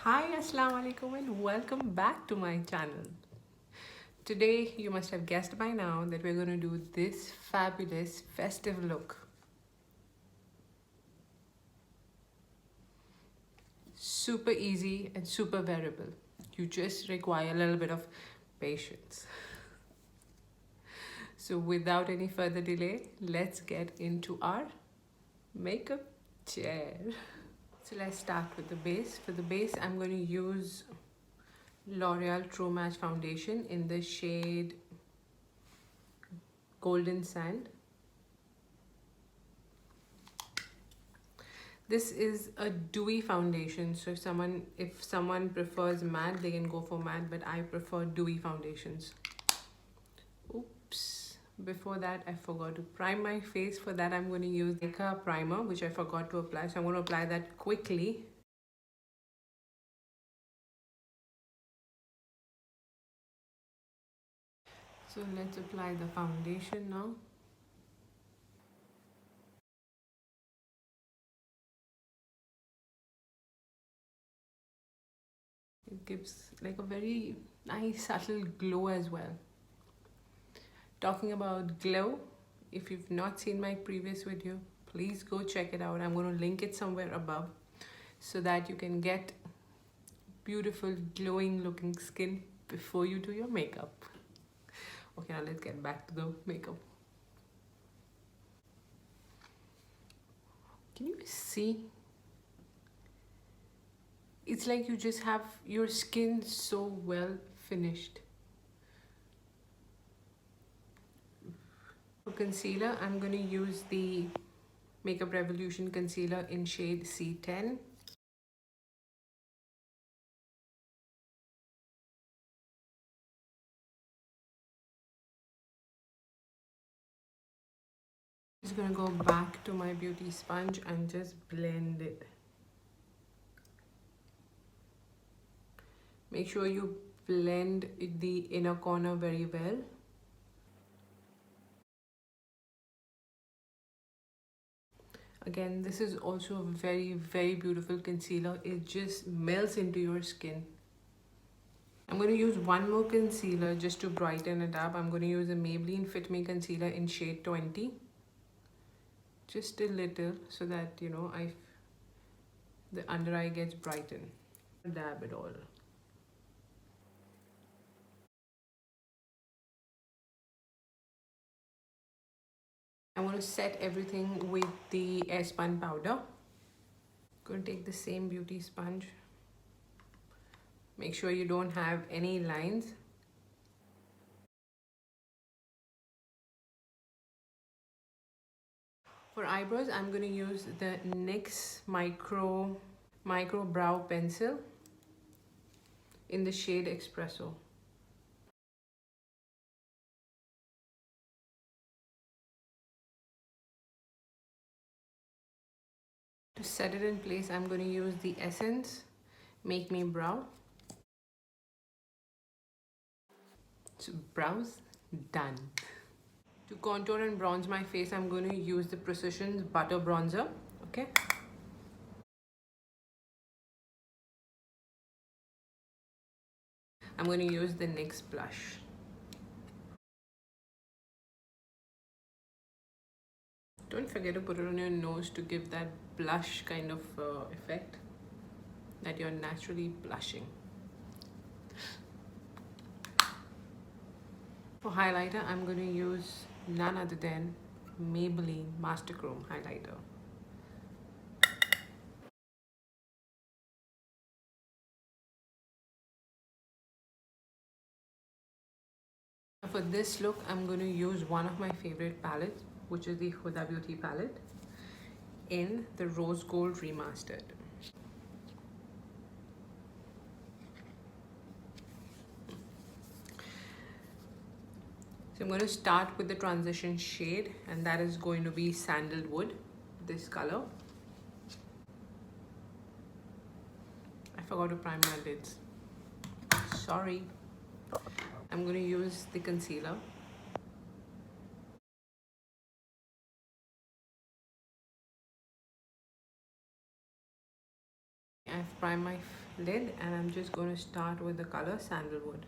Hi, Assalamualaikum and welcome back to my channel. Today, you must have guessed by now that we're going to do this fabulous festive look. Super easy and super wearable. You just require a little bit of patience. So without any further delay, let's get into our makeup chair. So let's start with the base. For the base, I'm going to use L'Oreal True Match Foundation in the shade Golden Sand. This is a dewy foundation, so if someone prefers matte, they can go for matte, but I prefer dewy foundations. Oops. Before that, I forgot to prime my face. For that, I'm going to use Nykaa primer, which I forgot to apply, so I'm going to apply that quickly. So let's apply the foundation now. It gives like a very nice subtle glow as well. Talking about glow, if you've not seen my previous video, please go check it out. I'm going to link it somewhere above so that you can get beautiful glowing looking skin before you do your makeup. Okay, now let's get back to the makeup. Can you see? It's like you just have your skin so well finished. For concealer, I'm going to use the Makeup Revolution concealer in shade C10. I'm just going to go back to my beauty sponge and just blend it. Make sure you blend the inner corner very well. Again, this is also a very, very beautiful concealer. It just melts into your skin. I'm going to use one more concealer just to brighten it up. I'm going to use the Maybelline Fit Me concealer in shade 20. Just a little so that, you know, the under eye gets brightened. Dab it all. I want to set everything with the Airspun powder. Going to take the same beauty sponge. Make sure you don't have any lines. For eyebrows, I'm going to use the NYX Micro Brow Pencil in the shade Espresso. To set it in place, I'm going to use the Essence Make Me Brow. So brows done. To contour and bronze my face, I'm going to use the Precision Butter Bronzer. Okay. I'm going to use the NYX blush. Don't forget to put it on your nose to give that blush kind of effect that you're naturally blushing. For highlighter, I'm going to use none other than Maybelline Master Chrome highlighter. For this look, I'm going to use one of my favorite palettes, which is the Hudabeauty palette in the Rose Gold Remastered. So I'm going to start with the transition shade, and that is going to be Sandalwood, this color. I forgot to prime my lids. Sorry. I'm going to use the concealer. I've primed my lid, and I'm just going to start with the color Sandalwood.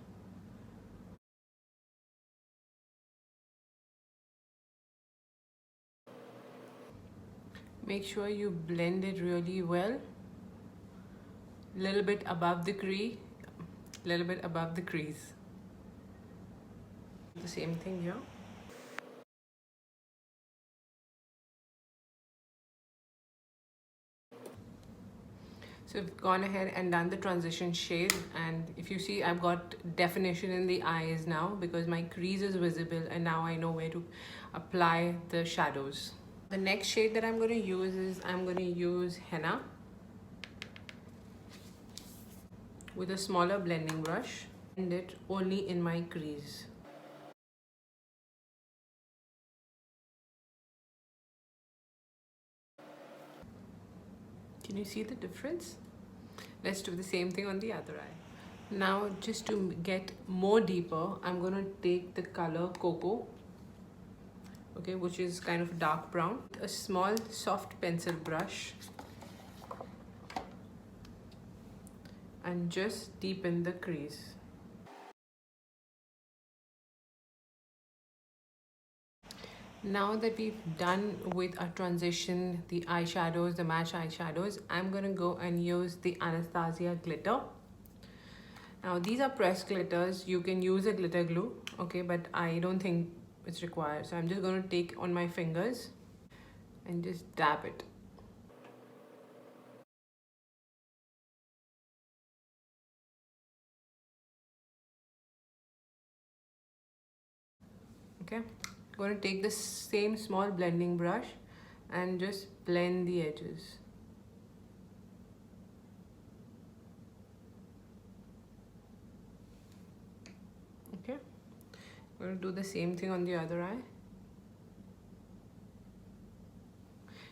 Make sure you blend it really well. Little bit above the crease, little bit above the crease. The same thing here. So I've gone ahead and done the transition shade, and if you see, I've got definition in the eyes now because my crease is visible, and now I know where to apply the shadows. The next shade that I'm going to use is I'm going to use henna with a smaller blending brush, and it only in my crease. Can you see the difference? Let's do the same thing on the other eye. Now, just to get more deeper, I'm going to take the color Cocoa, okay, which is kind of dark brown. A small soft pencil brush and just deepen the crease. Now that we've done with our transition, the eyeshadows, the match eyeshadows, I'm going to go and use the Anastasia glitter. Now these are pressed glitters. You can use a glitter glue, okay, but I don't think it's required. So I'm just going to take on my fingers and just dab it. Okay, I'm going to take the same small blending brush and just blend the edges. Okay, I'm going to do the same thing on the other eye.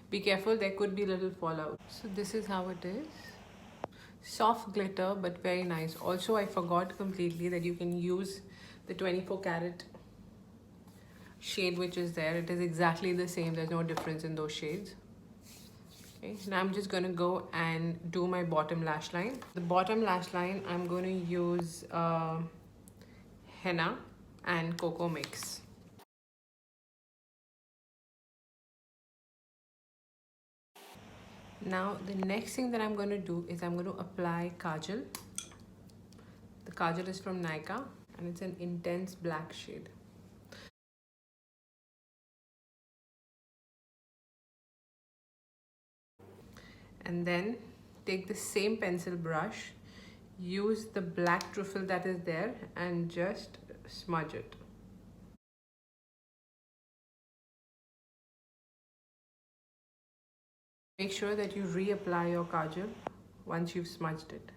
Be careful, there could be a little fallout. So this is how it is. Soft glitter, but very nice. Also, I forgot completely that you can use the 24 karat shade which is there. It is exactly the same. There's no difference in those shades. Okay, now I'm just going to go and do my bottom lash line. The bottom lash line, I'm going to use henna and cocoa mix. Now the next thing that I'm going to do is I'm going to apply kajal. The kajal is from Nykaa and it's an intense black shade. And then take the same pencil brush, use the black truffle that is there and just smudge it. Make sure that you reapply your kajal once you've smudged it.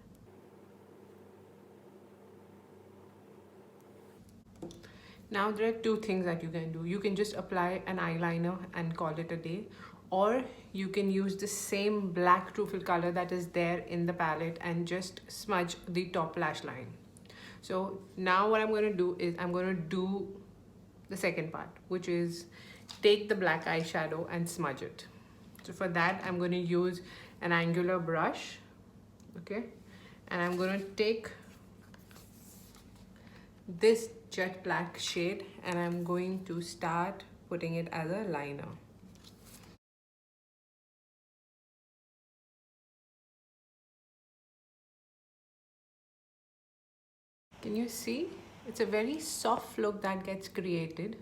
Now there are two things that you can do. You can just apply an eyeliner and call it a day, or you can use the same black truffle color that is there in the palette and just smudge the top lash line. So now what I'm going to do is I'm going to do the second part, which is take the black eyeshadow and smudge it. So for that, I'm going to use an angular brush, okay, and I'm going to take this jet black shade and I'm going to start putting it as a liner. Can you see? It's a very soft look that gets created.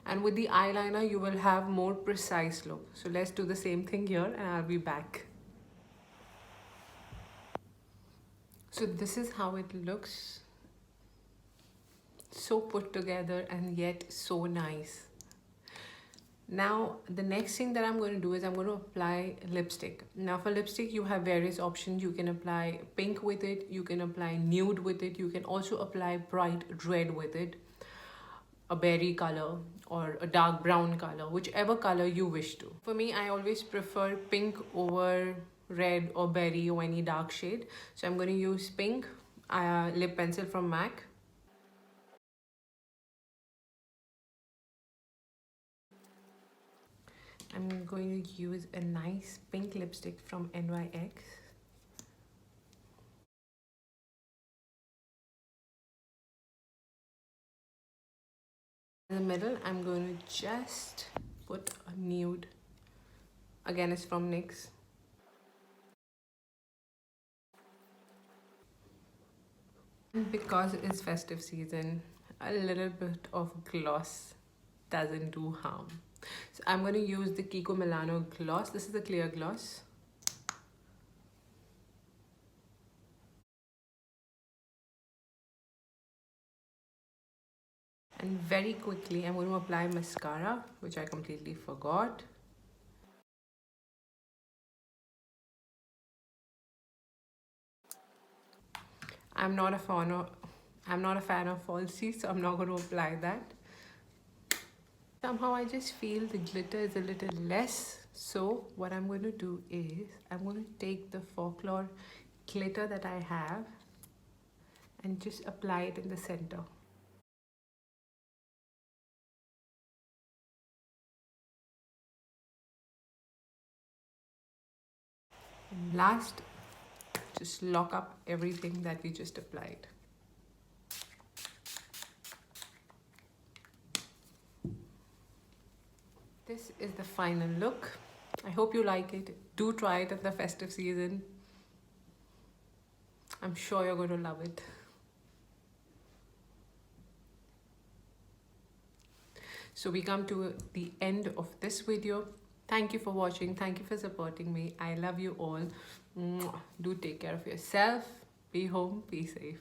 And with the eyeliner, you will have more precise look. So let's do the same thing here and I'll be back. So this is how it looks. So put together and yet so nice. Now the next thing that I'm going to do is I'm going to apply lipstick. Now for lipstick you have various options. You can apply pink with it, you can apply nude with it, you can also apply bright red with it, a berry color or a dark brown color, whichever color you wish to. For me, I always prefer pink over red or berry or any dark shade. So I'm going to use pink lip pencil from MAC. I'm going to use a nice pink lipstick from NYX. In the middle, I'm going to just put a nude. Again, it's from NYX. And because it's festive season, a little bit of gloss doesn't do harm. So I'm going to use the Kiko Milano gloss. This is the clear gloss. And very quickly, I'm going to apply mascara, which I completely forgot. I'm not a fan of falsies, so I'm not going to apply that. Somehow I just feel the glitter is a little less. So what I'm going to do is I'm going to take the folklore glitter that I have and just apply it in the center. And last, just lock up everything that we just applied. This is the final look. I hope you like it. Do try it at the festive season. I'm sure you're going to love it. So we come to the end of this video. Thank you for watching. Thank you for supporting me. I love you all. Do take care of yourself. Be home. Be safe.